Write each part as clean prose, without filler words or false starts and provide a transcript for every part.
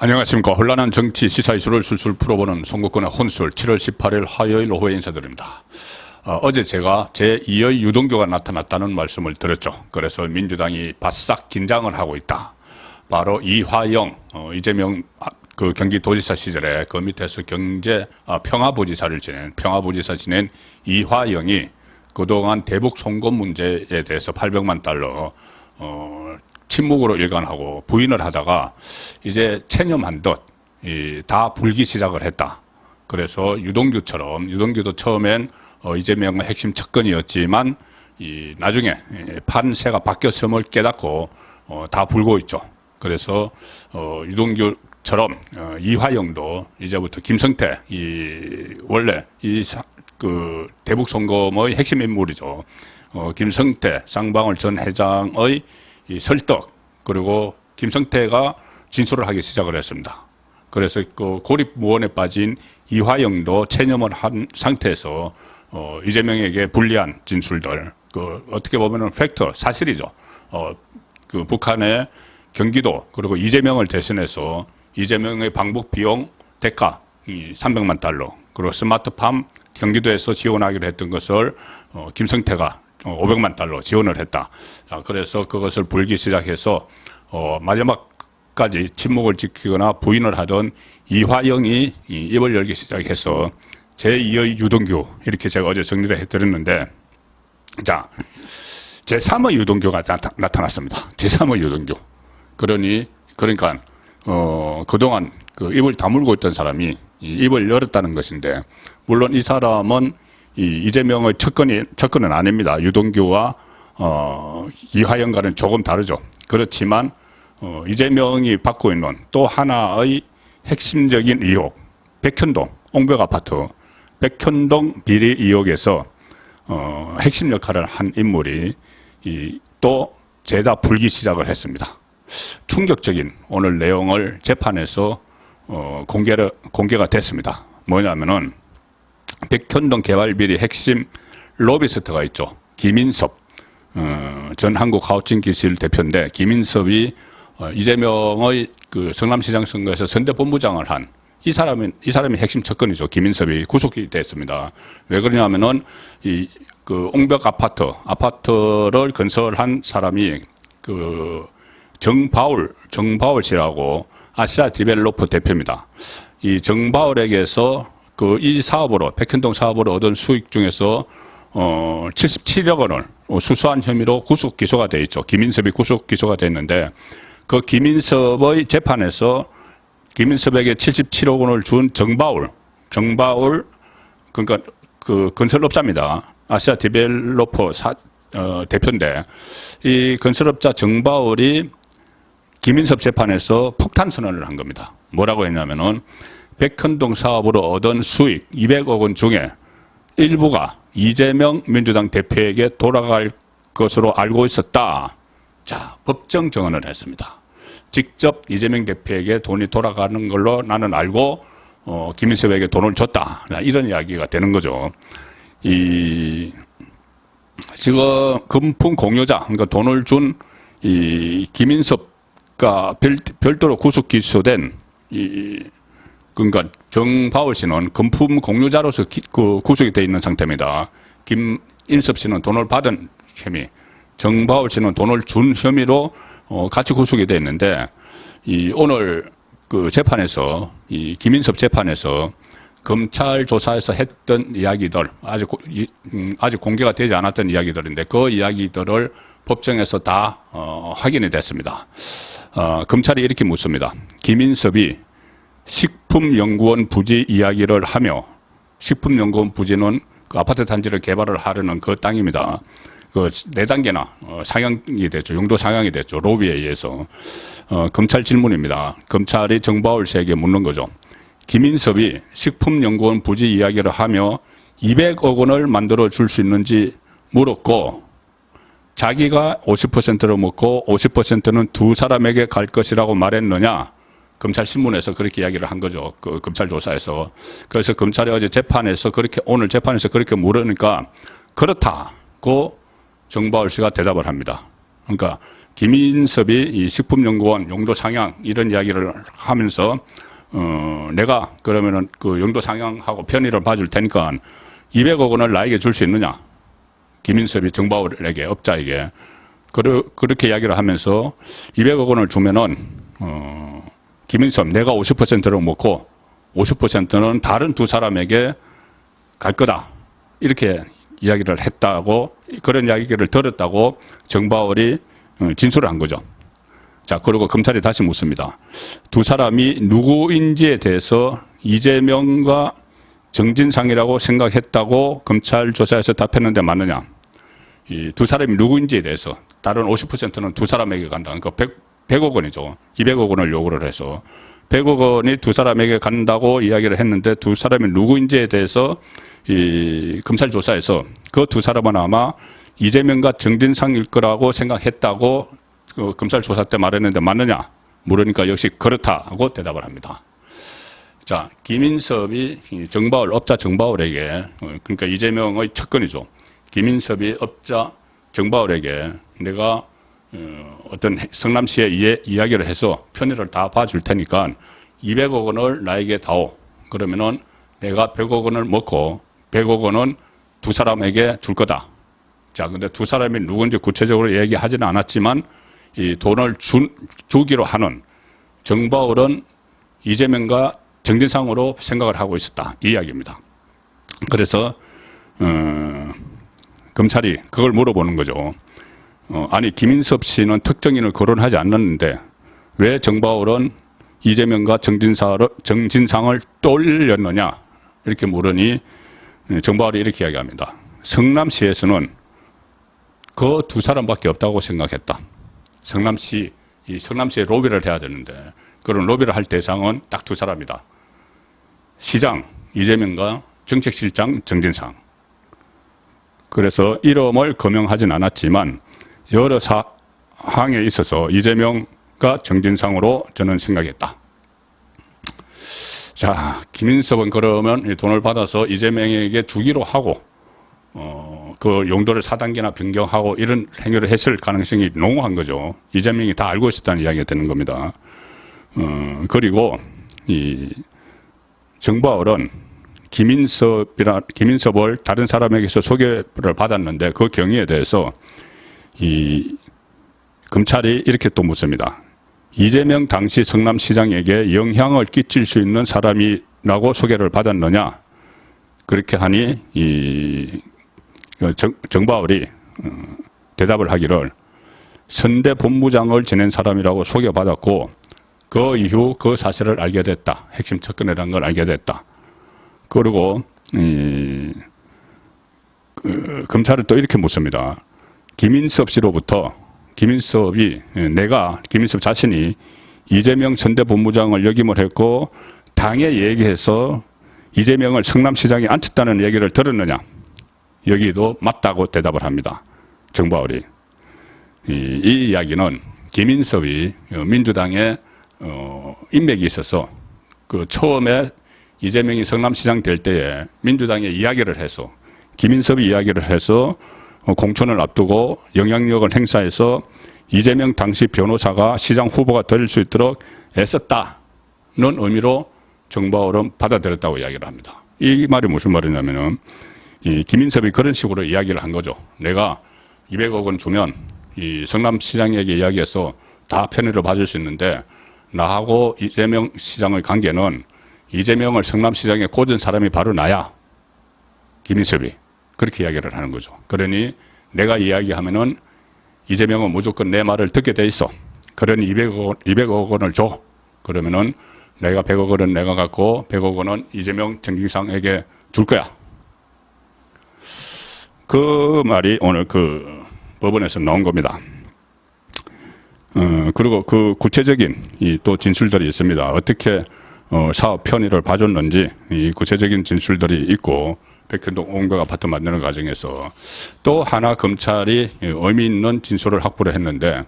안녕하십니까. 혼란한 정치 시사 이슈를 술술 풀어보는 송국권의 혼술 7월 18일 화요일 오후에 인사드립니다. 어제 제가 제2의 유동규가 나타났다는 말씀을 드렸죠. 그래서 민주당이 바싹 긴장을 하고 있다. 바로 이화영, 이재명 그 경기도지사 시절에 그 밑에서 평화부지사 지낸 이화영이 그동안 대북 송금 문제에 대해서 800만 달러 침묵으로 일관하고 부인을 하다가 이제 체념한 듯 다 불기 시작을 했다. 그래서 유동규도 처음엔 이재명의 핵심 척근이었지만 나중에 판세가 바뀌었음을 깨닫고 다 불고 있죠. 그래서 유동규처럼 이화영도 이제부터 김성태 원래 그 대북 송금의 핵심 인물이죠. 김성태 쌍방울 전 회장의 설득, 그리고 김성태가 진술을 하기 시작을 했습니다. 그래서 그 고립무원에 빠진 이화영도 체념을 한 상태에서 이재명에게 불리한 진술들, 그 어떻게 보면은 팩트, 사실이죠. 그 북한의 경기도 그리고 이재명을 대신해서 이재명의 방북 비용 대가 300만 달러, 그리고 스마트팜 경기도에서 지원하기로 했던 것을 김성태가 500만 달러 지원을 했다. 그래서 그것을 불기 시작해서 마지막까지 침묵을 지키거나 부인을 하던 이화영이 입을 열기 시작해서 제2의 유동규, 이렇게 제가 어제 정리를 해드렸는데, 자, 제3의 유동규가 나타났습니다. 제3의 유동규. 그러니까 그동안 그 입을 다물고 있던 사람이 입을 열었다는 것인데, 물론 이 사람은 이재명의 척근은 아닙니다. 유동규와 이화영과는 조금 다르죠. 그렇지만 이재명이 받고 있는 또 하나의 핵심적인 의혹, 백현동 옹벽 아파트 백현동 비리 의혹에서 핵심 역할을 한 인물이 또 죄다 불기 시작을 했습니다. 충격적인 오늘 내용을 재판에서 공개가 됐습니다. 뭐냐면은 백현동 개발비리 핵심 로비스트가 있죠. 김인섭 전 한국하우징기실 대표인데, 김인섭이 이재명의 그 성남시장 선거에서 선대본부장을 한 이 사람이 핵심 척근이죠. 김인섭이 구속이 됐습니다. 왜 그러냐면은 그 옹벽 아파트를 건설한 사람이 그 정바울 씨라고 아시아 디벨로퍼 대표입니다. 이 정바울에게서 이 사업으로, 백현동 사업으로 얻은 수익 중에서 77억 원을 수수한 혐의로 구속 기소가 돼 있죠. 김인섭이 구속 기소가 됐는데, 그 김인섭의 재판에서 김인섭에게 77억 원을 준 정바울, 그러니까 그 건설업자입니다. 아시아 디벨로퍼 대표인데, 이 건설업자 정바울이 김인섭 재판에서 폭탄 선언을 한 겁니다. 뭐라고 했냐면은, 백현동 사업으로 얻은 수익 200억 원 중에 일부가 이재명 민주당 대표에게 돌아갈 것으로 알고 있었다. 자, 법정 증언을 했습니다. 직접 이재명 대표에게 돈이 돌아가는 걸로 나는 알고 김인섭에게 돈을 줬다. 이런 이야기가 되는 거죠. 지금 금품 공유자, 그러니까 돈을 준 이 김인섭과 별도로 구속 기소된 그러니까 정바울 씨는 금품 공유자로서 구속이 되어 있는 상태입니다. 김인섭 씨는 돈을 받은 혐의, 정바울 씨는 돈을 준 혐의로 같이 구속이 되어 있는데, 오늘 그 재판에서 김인섭 재판에서 검찰 조사에서 했던 이야기들, 아직 공개가 되지 않았던 이야기들인데, 그 이야기들을 법정에서 다 확인이 됐습니다. 검찰이 이렇게 묻습니다. 김인섭이 식품연구원 부지 이야기를 하며, 식품연구원 부지는 그 아파트 단지를 개발을 하려는 그 땅입니다. 그 4단계나 상향이 됐죠. 용도 상향이 됐죠. 로비에 의해서. 검찰 질문입니다. 검찰이 정바울 씨에게 묻는 거죠. 김인섭이 식품연구원 부지 이야기를 하며 200억 원을 만들어 줄 수 있는지 물었고, 자기가 50%를 먹고 50%는 두 사람에게 갈 것이라고 말했느냐. 검찰 신문에서 그렇게 이야기를 한 거죠. 그 검찰 조사에서. 그래서 검찰이 어제 오늘 재판에서 그렇게 물으니까 그렇다고 정바울 씨가 대답을 합니다. 그러니까 김인섭이 이 식품연구원 용도 상향 이런 이야기를 하면서 내가 그러면은 그 용도 상향하고 편의를 봐줄 테니까 200억 원을 나에게 줄 수 있느냐? 김인섭이 정바울에게 업자에게 그렇게 이야기를 하면서 200억 원을 주면은 김인섭 내가 50%를 먹고 50%는 다른 두 사람에게 갈 거다. 이렇게 이야기를 했다고 그런 이야기를 들었다고 정바울이 진술을 한 거죠. 자, 그리고 검찰이 다시 묻습니다. 두 사람이 누구인지에 대해서 이재명과 정진상이라고 생각했다고 검찰 조사에서 답했는데 맞느냐? 이 두 사람이 누구인지에 대해서 다른 50%는 두 사람에게 간다. 그러니까 100억 원이죠. 200억 원을 요구를 해서 100억 원이 두 사람에게 간다고 이야기를 했는데 두 사람이 누구인지에 대해서 이 검찰 조사에서 그 두 사람은 아마 이재명과 정진상일 거라고 생각했다고 그 검찰 조사 때 말했는데 맞느냐? 물으니까 역시 그렇다고 대답을 합니다. 자, 김인섭이 정바울, 업자 정바울에게, 그러니까 이재명의 척근이죠. 김인섭이 업자 정바울에게 내가 어떤 성남시에 이야기를 해서 편의를 다 봐줄 테니까 200억 원을 나에게 다오. 그러면은 내가 100억 원을 먹고 100억 원은 두 사람에게 줄 거다. 자, 근데 두 사람이 누군지 구체적으로 얘기하지는 않았지만 이 돈을 주기로 하는 정바울은 이재명과 정진상으로 생각을 하고 있었다. 이 이야기입니다. 그래서 검찰이 그걸 물어보는 거죠. 아니 김인섭 씨는 특정인을 거론하지 않았는데 왜 정바울은 이재명과 정진상을 떠올렸느냐 이렇게 물으니 정바울이 이렇게 이야기합니다. 성남시에서는 그 두 사람밖에 없다고 생각했다. 성남시에 로비를 해야 되는데 그런 로비를 할 대상은 딱 두 사람이다. 시장 이재명과 정책실장 정진상. 그래서 이름을 거명하진 않았지만 여러 사항에 있어서 이재명과 정진상으로 저는 생각했다. 자, 김인섭은 그러면 돈을 받아서 이재명에게 주기로 하고 그 용도를 4단계나 변경하고 이런 행위를 했을 가능성이 농후한 거죠. 이재명이 다 알고 있었다는 이야기가 되는 겁니다. 그리고 이 정바울은 김인섭을 다른 사람에게서 소개를 받았는데 그 경위에 대해서 이 검찰이 이렇게 또 묻습니다. 이재명 당시 성남시장에게 영향을 끼칠 수 있는 사람이라고 소개를 받았느냐? 그렇게 하니 정바울이 대답을 하기를 선대 본부장을 지낸 사람이라고 소개받았고 그 이후 그 사실을 알게 됐다. 핵심 척근이라는 걸 알게 됐다. 그리고 검찰은 또 이렇게 묻습니다. 김인섭 씨로부터 김인섭 자신이 이재명 선대 본부장을 역임을 했고 당에 얘기해서 이재명을 성남시장에 앉혔다는 얘기를 들었느냐? 여기도 맞다고 대답을 합니다. 정바울이. 이 이야기는 김인섭이 민주당에 인맥이 있어서 그 처음에 이재명이 성남시장 될 때에 민주당에 이야기를 해서 김인섭이 이야기를 해서 공천을 앞두고 영향력을 행사해서 이재명 당시 변호사가 시장 후보가 될 수 있도록 애썼다는 의미로 정바울은 받아들였다고 이야기를 합니다. 이 말이 무슨 말이냐면은 이 김인섭이 그런 식으로 이야기를 한 거죠. 내가 200억 원 주면 이 성남시장에게 이야기해서 다 편의를 봐줄 수 있는데 나하고 이재명 시장의 관계는 이재명을 성남시장에 꽂은 사람이 바로 나야. 김인섭이. 그렇게 이야기를 하는 거죠. 그러니 내가 이야기하면은 이재명은 무조건 내 말을 듣게 돼 있어. 그러니 200억 원을 줘. 그러면은 내가 100억 원은 내가 갖고 100억 원은 이재명 정진상에게 줄 거야. 그 말이 오늘 그 법원에서 나온 겁니다. 그리고 그 구체적인 또 진술들이 있습니다. 어떻게 사업 편의를 봐줬는지 이 구체적인 진술들이 있고 백현동 온갖 아파트 만드는 과정에서 또 하나 검찰이 의미 있는 진술을 확보를 했는데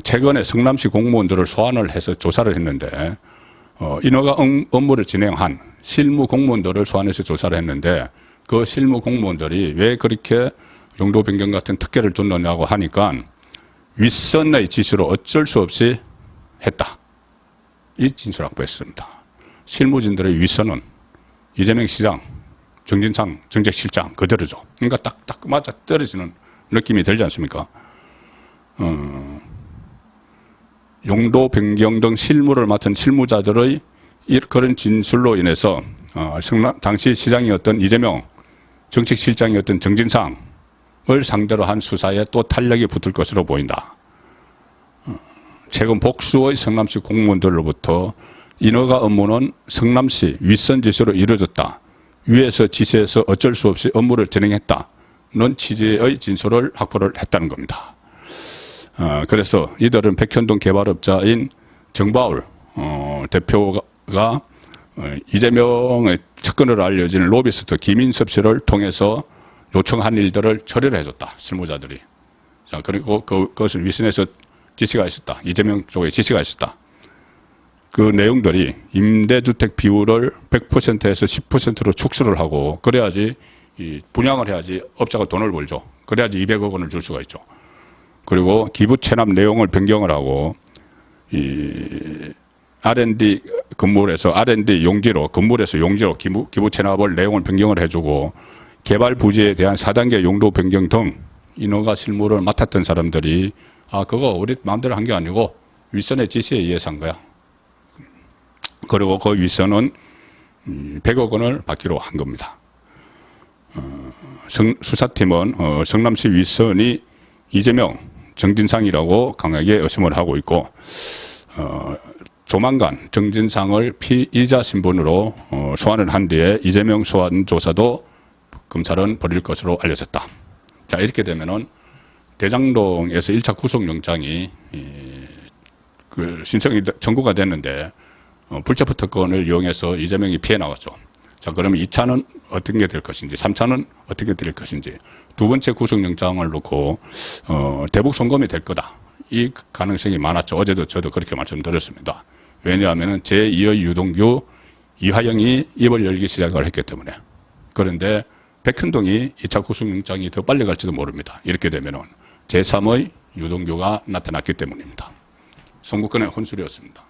최근에 성남시 공무원들을 소환을 해서 조사를 했는데 인허가 업무를 진행한 실무 공무원들을 소환해서 조사를 했는데 그 실무 공무원들이 왜 그렇게 용도 변경 같은 특혜를 줬느냐고 하니까 윗선의 지시로 어쩔 수 없이 했다. 이 진술 확보했습니다. 실무진들의 윗선은 이재명 시장, 정진상 정책실장 그대로죠. 그러니까 딱딱 맞아 떨어지는 느낌이 들지 않습니까? 용도 변경 등 실무를 맡은 실무자들의 그런 진술로 인해서 당시 시장이었던 이재명, 정책실장이었던 정진상을 상대로 한 수사에 또 탄력이 붙을 것으로 보인다. 최근 복수의 성남시 공무원들로부터 인허가 업무는 성남시 윗선 지시로 이루어졌다. 위에서 지시해서 어쩔 수 없이 업무를 진행했다는 취지의 진술을 확보를 했다는 겁니다. 그래서 이들은 백현동 개발업자인 정바울 대표가 이재명의 측근으로 알려진 로비스트 김인섭 씨를 통해서 요청한 일들을 처리를 해줬다. 실무자들이. 자, 그리고 그것을 윗선에서 지시가 있었다. 이재명 쪽에 지시가 있었다. 그 내용들이 임대주택 비율을 100%에서 10%로 축소를 하고 그래야지 분양을 해야지 업자가 돈을 벌죠. 그래야지 200억 원을 줄 수가 있죠. 그리고 기부 체납 내용을 변경을 하고 R&D 건물에서 R&D 용지로 건물에서 용지로 기부 체납을 내용을 변경을 해주고 개발 부지에 대한 4단계 용도 변경 등 인허가 실무를 맡았던 사람들이 그거 우리 마음대로 한 게 아니고 윗선의 지시에 의해서 한 거야. 그리고 그 윗선은 100억 원을 받기로 한 겁니다. 수사팀은 성남시 윗선이 이재명, 정진상이라고 강하게 의심을 하고 있고 조만간 정진상을 피의자 신분으로 소환을 한 뒤에 이재명 소환 조사도 검찰은 벌일 것으로 알려졌다. 자, 이렇게 되면은 대장동에서 1차 구속영장이 신청이 청구가 됐는데 불체포 특권을 이용해서 이재명이 피해 나갔죠. 자, 그러면 2차는 어떻게 될 것인지, 3차는 어떻게 될 것인지, 두 번째 구속영장을 놓고 대북 송금이 될 거다. 이 가능성이 많았죠. 어제도 저도 그렇게 말씀드렸습니다. 왜냐하면 제2의 유동규 이화영이 입을 열기 시작을 했기 때문에. 그런데 백현동이 2차 구속영장이 더 빨리 갈지도 모릅니다. 이렇게 되면은 제3의 유동규가 나타났기 때문입니다. 송국근의 혼술이었습니다.